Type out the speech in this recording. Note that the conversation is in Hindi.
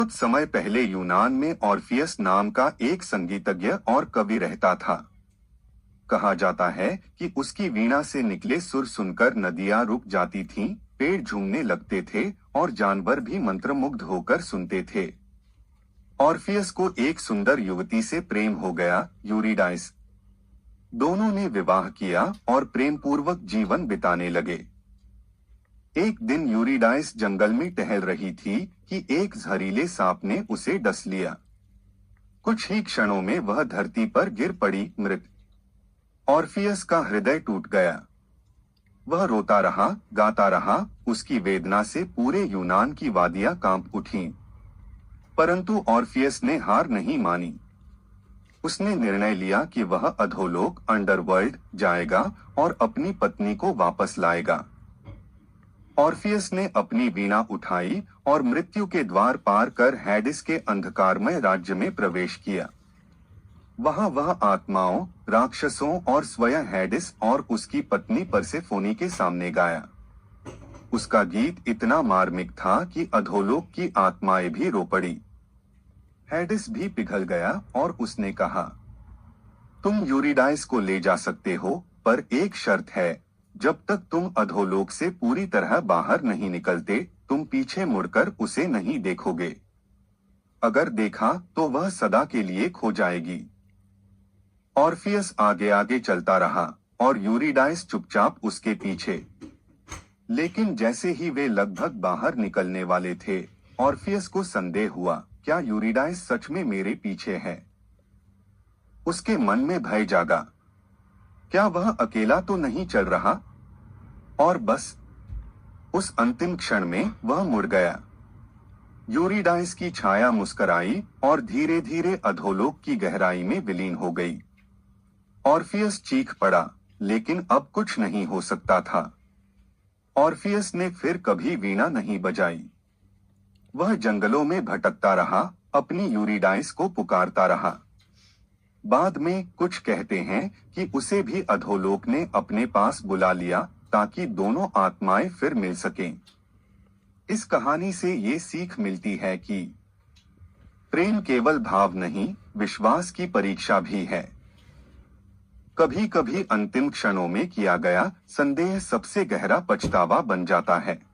कुछ समय पहले यूनान में ऑर्फियस नाम का एक संगीतज्ञ और कवि रहता था। कहा जाता है कि उसकी वीणा से निकले सुर सुनकर नदियां रुक जाती थीं, पेड़ झूमने लगते थे और जानवर भी मंत्रमुग्ध होकर सुनते थे। ऑर्फियस को एक सुंदर युवती से प्रेम हो गया, यूरिडाइस। दोनों ने विवाह किया और प्रेमपूर्वक जीवन बिताने लगे। एक दिन यूरिडाइस जंगल में टहल रही थी कि एक जहरीले सांप ने उसे डस लिया। कुछ ही क्षणों में वह धरती पर गिर पड़ी, मृत। ऑर्फियस का हृदय टूट गया। वह रोता रहा, गाता रहा, उसकी वेदना से पूरे यूनान की वादियां कांप उठीं। परंतु ऑर्फियस ने हार नहीं मानी। उसने निर्णय लिया कि वह अधोलोक, अंडरवर्ल्ड जाएगा और अपनी पत्नी को वापस लाएगा। ऑर्फियस ने अपनी वीणा उठाई और मृत्यु के द्वार पार कर हैडिस के अंधकारमय राज्य में प्रवेश किया। वहां वह आत्माओं, राक्षसों और स्वयं हैडिस और उसकी पत्नी परसेफोनी के सामने गाया। उसका गीत इतना मार्मिक था कि अधोलोक की आत्माएं भी रो पड़ी। हैडिस भी पिघल गया और उसने कहा, तुम यूरिडाइस को ले जा सकते हो, पर एक शर्त है, जब तक तुम अधोलोक से पूरी तरह बाहर नहीं निकलते, तुम पीछे मुड़कर उसे नहीं देखोगे। अगर देखा तो वह सदा के लिए खो जाएगी। ऑर्फियस आगे आगे चलता रहा और यूरिडाइस चुपचाप उसके पीछे। लेकिन जैसे ही वे लगभग बाहर निकलने वाले थे, ऑर्फियस को संदेह हुआ, क्या यूरिडाइस सच में मेरे पीछे है? उसके मन में भय जागा। क्या वह अकेला तो नहीं चल रहा? और बस उस अंतिम क्षण में वह मुड़ गया। यूरिडाइस की छाया मुस्कुराई और धीरे धीरे अधोलोक की गहराई में विलीन हो गई। ऑर्फियस चीख पड़ा, लेकिन अब कुछ नहीं हो सकता था। ऑर्फियस ने फिर कभी वीणा नहीं बजाई। वह जंगलों में भटकता रहा, अपनी यूरिडाइस को पुकारता रहा। बाद में कुछ कहते हैं कि उसे भी अधोलोक ने अपने पास बुला लिया ताकि दोनों आत्माएं फिर मिल सकें। इस कहानी से ये सीख मिलती है कि प्रेम केवल भाव नहीं, विश्वास की परीक्षा भी है। कभी कभी अंतिम क्षणों में किया गया संदेह सबसे गहरा पछतावा बन जाता है।